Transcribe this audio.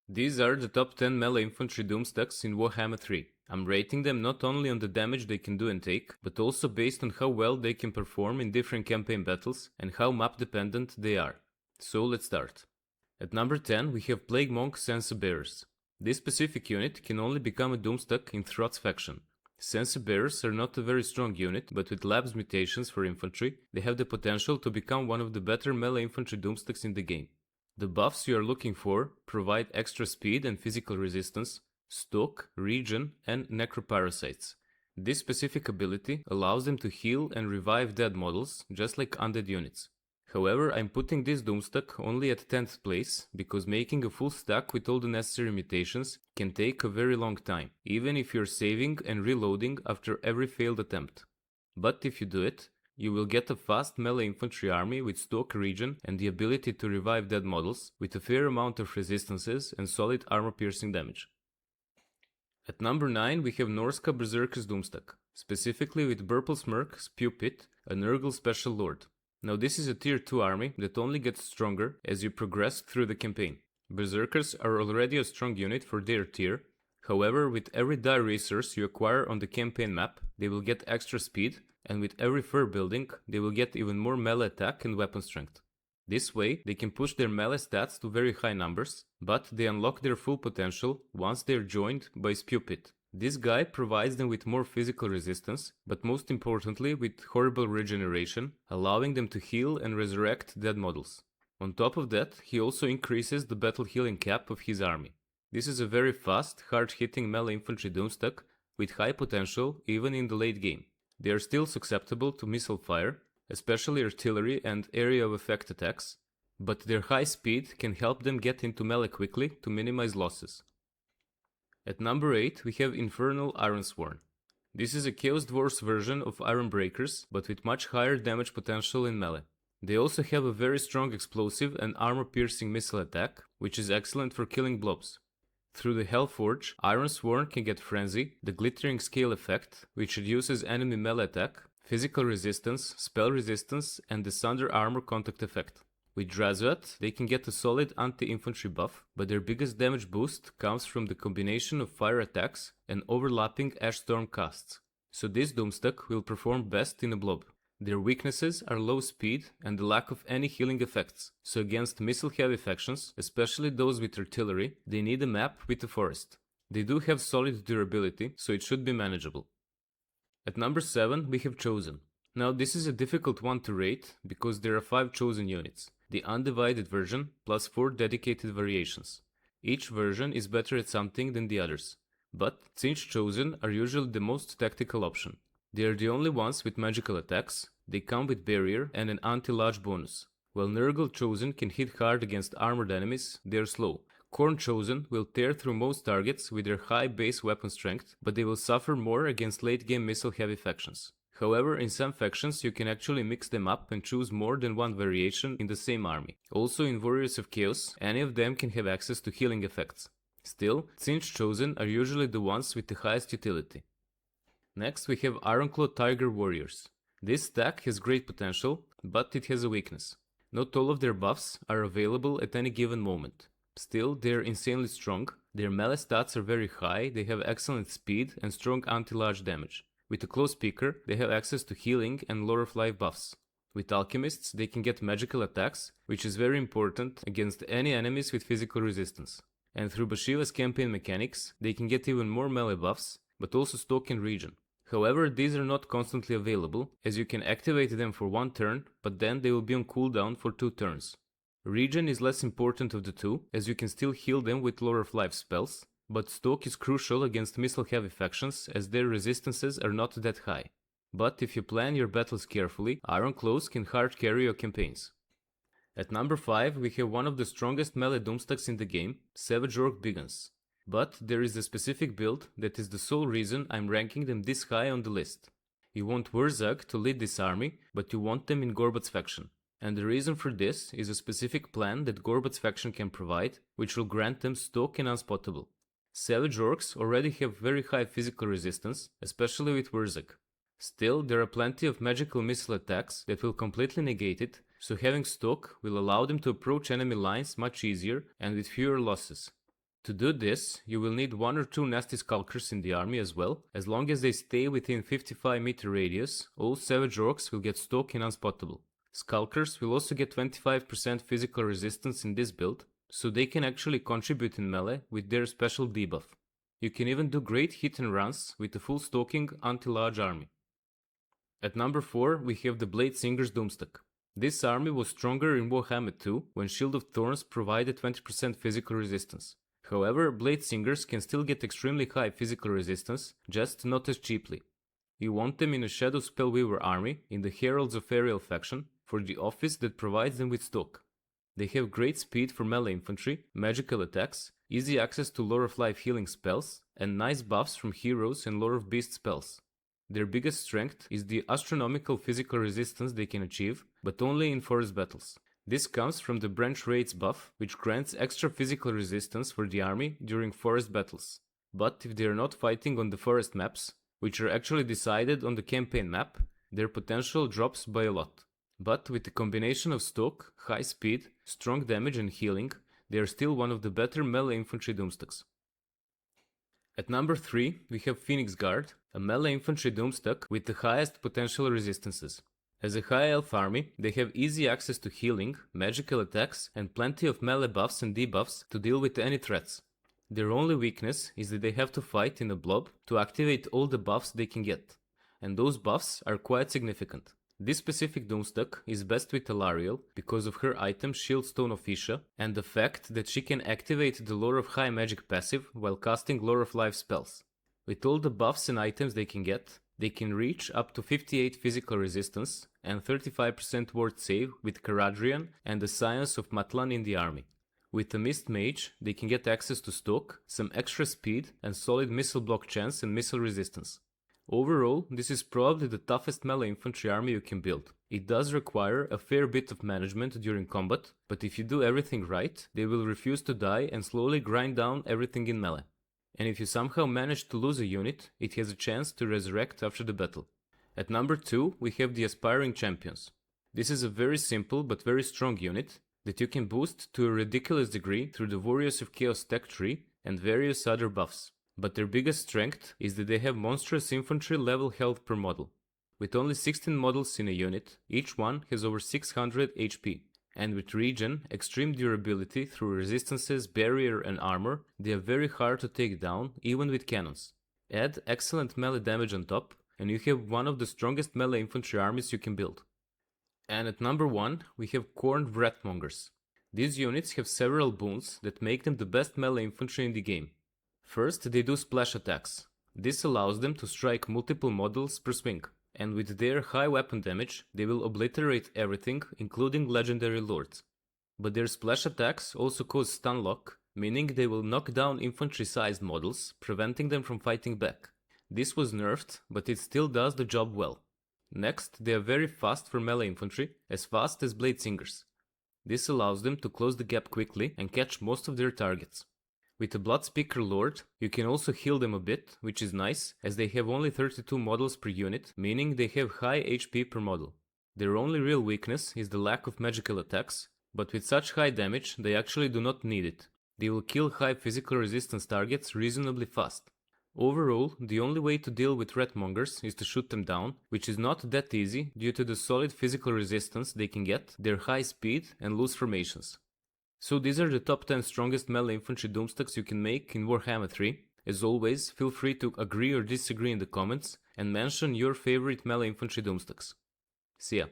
These are the top 10 melee infantry doomstacks in Warhammer 3. I'm rating them not only on the damage they can do and take, but also based on how well they can perform in different campaign battles and how map dependent they are. So let's start. At number 10 we have Plague Monk Censer Bearers. This specific unit can only become a doomstack in Throt's faction. Censer Bearers are not a very strong unit, but with Labs mutations for infantry, they have the potential to become one of the better melee infantry doomstacks in the game. The buffs you are looking for provide extra speed and physical resistance, stalk, regen, and necroparasites. This specific ability allows them to heal and revive dead models, just like undead units. However, I'm putting this doomstack only at 10th place, because making a full stack with all the necessary mutations can take a very long time, even if you're saving and reloading after every failed attempt. But if you do it, you will get a fast melee infantry army with stalk regen and the ability to revive dead models, with a fair amount of resistances and solid armor-piercing damage. At number 9 we have Norska Berserkers Doomstack, specifically with Burple Smirk, Spew Pit, a Nurgle Special Lord. Now this is a tier 2 army that only gets stronger as you progress through the campaign. Berserkers are already a strong unit for their tier, however with every die resource you acquire on the campaign map, they will get extra speed, and with every fur building, they will get even more melee attack and weapon strength. This way, they can push their melee stats to very high numbers, but they unlock their full potential once they are joined by Spew Pit. This guy provides them with more physical resistance, but most importantly with horrible regeneration, allowing them to heal and resurrect dead models. On top of that, he also increases the battle healing cap of his army. This is a very fast, hard-hitting melee infantry doomstack with high potential even in the late game. They are still susceptible to missile fire, especially artillery and area of effect attacks, but their high speed can help them get into melee quickly to minimize losses. At number 8 we have Infernal Ironsworn. This is a Chaos Dwarfs version of Iron Breakers, but with much higher damage potential in melee. They also have a very strong explosive and armor-piercing missile attack, which is excellent for killing blobs. Through the Hellforge, Ironsworn can get Frenzy, the Glittering Scale effect, which reduces enemy melee attack, physical resistance, spell resistance, and the Sunder Armor contact effect. With Drazuat, they can get a solid anti-infantry buff, but their biggest damage boost comes from the combination of fire attacks and overlapping Ash Storm casts, so this doomstack will perform best in a blob. Their weaknesses are low speed and the lack of any healing effects, so against missile-heavy factions, especially those with artillery, they need a map with a forest. They do have solid durability, so it should be manageable. At number 7 we have Chosen. Now this is a difficult one to rate, because there are 5 chosen units. The undivided version, plus 4 dedicated variations. Each version is better at something than the others, but Tzeentch Chosen are usually the most tactical option. They are the only ones with magical attacks, they come with barrier and an anti-lodge bonus. While Nurgle Chosen can hit hard against armored enemies, they are slow. Khorne Chosen will tear through most targets with their high base weapon strength, but they will suffer more against late game missile heavy factions. However, in some factions you can actually mix them up and choose more than one variation in the same army. Also in Warriors of Chaos, any of them can have access to healing effects. Still, Tzeentch Chosen are usually the ones with the highest utility. Next we have Ironclaw Tiger Warriors. This stack has great potential, but it has a weakness. Not all of their buffs are available at any given moment. Still, they are insanely strong, their melee stats are very high, they have excellent speed and strong anti-large damage. With a close picker, they have access to healing and lore of life buffs. With alchemists, they can get magical attacks, which is very important against any enemies with physical resistance. And through Bashiva's campaign mechanics, they can get even more melee buffs, but also stalk and regen. However, these are not constantly available, as you can activate them for 1 turn, but then they will be on cooldown for 2 turns. Regen is less important of the two, as you can still heal them with lore of life spells, but stalk is crucial against missile-heavy factions as their resistances are not that high. But if you plan your battles carefully, Ironclaws can hard carry your campaigns. At number 5 we have one of the strongest melee doomstacks in the game, Savage Orc Big Uns. But there is a specific build that is the sole reason I'm ranking them this high on the list. You want Wurzag to lead this army, but you want them in Gorbat's faction. And the reason for this is a specific plan that Gorbat's faction can provide, which will grant them stalk and unspottable. Savage Orcs already have very high physical resistance, especially with Wurzag. Still, there are plenty of magical missile attacks that will completely negate it, so having stalk will allow them to approach enemy lines much easier and with fewer losses. To do this, you will need 1 or 2 nasty skulkers in the army as well. As long as they stay within 55 meter radius, all savage orcs will get stuck in unspottable. Skulkers will also get 25% physical resistance in this build, so they can actually contribute in melee with their special debuff. You can even do great hit and runs with a full stalking anti-large army. At number 4 we have the Bladesingers Doomstack. This army was stronger in Warhammer 2 when Shield of Thorns provided 20% physical resistance. However, Bladesingers can still get extremely high physical resistance, just not as cheaply. You want them in a Shadow Spellweaver army in the Heralds of Ariel faction for the office that provides them with stock. They have great speed for melee infantry, magical attacks, easy access to Lore of Life healing spells, and nice buffs from heroes and Lore of Beast spells. Their biggest strength is the astronomical physical resistance they can achieve, but only in forest battles. This comes from the Branch Raids buff, which grants extra physical resistance for the army during forest battles. But if they are not fighting on the forest maps, which are actually decided on the campaign map, their potential drops by a lot. But with the combination of stock, high speed, strong damage and healing, they are still one of the better melee infantry doomstacks. At number 3 we have Phoenix Guard, a melee infantry doomstack with the highest potential resistances. As a high elf army, they have easy access to healing, magical attacks, and plenty of melee buffs and debuffs to deal with any threats. Their only weakness is that they have to fight in a blob to activate all the buffs they can get, and those buffs are quite significant. This specific doomstack is best with Alariel because of her item Shieldstone of Isha and the fact that she can activate the Lore of High Magic passive while casting Lore of Life spells. With all the buffs and items they can get, they can reach up to 58 physical resistance and 35% ward save with Caradrian and the Science of Matlan in the army. With the Mist Mage, they can get access to stock, some extra speed, and solid missile block chance and missile resistance. Overall, this is probably the toughest melee infantry army you can build. It does require a fair bit of management during combat, but if you do everything right, they will refuse to die and slowly grind down everything in melee. And if you somehow manage to lose a unit, it has a chance to resurrect after the battle. At number 2 we have the Aspiring Champions. This is a very simple but very strong unit that you can boost to a ridiculous degree through the Warriors of Chaos tech tree and various other buffs. But their biggest strength is that they have monstrous infantry level health per model. With only 16 models in a unit, each one has over 600 HP. And with regen, extreme durability through resistances, barrier and armor, they are very hard to take down even with cannons. Add excellent melee damage on top, and you have one of the strongest melee infantry armies you can build. And at number 1 we have Corned Wrathmongers. These units have several boons that make them the best melee infantry in the game. First, they do splash attacks. This allows them to strike multiple models per swing, and with their high weapon damage, they will obliterate everything, including legendary lords. But their splash attacks also cause stun lock, meaning they will knock down infantry-sized models, preventing them from fighting back. This was nerfed, but it still does the job well. Next, they are very fast for melee infantry, as fast as Bladesingers. This allows them to close the gap quickly and catch most of their targets. With the Bloodspeaker Lord, you can also heal them a bit, which is nice, as they have only 32 models per unit, meaning they have high HP per model. Their only real weakness is the lack of magical attacks, but with such high damage, they actually do not need it. They will kill high physical resistance targets reasonably fast. Overall, the only way to deal with Wrathmongers is to shoot them down, which is not that easy due to the solid physical resistance they can get, their high speed and loose formations. So these are the top 10 strongest melee infantry doomstacks you can make in Warhammer 3. As always, feel free to agree or disagree in the comments and mention your favorite melee infantry doomstacks. See ya.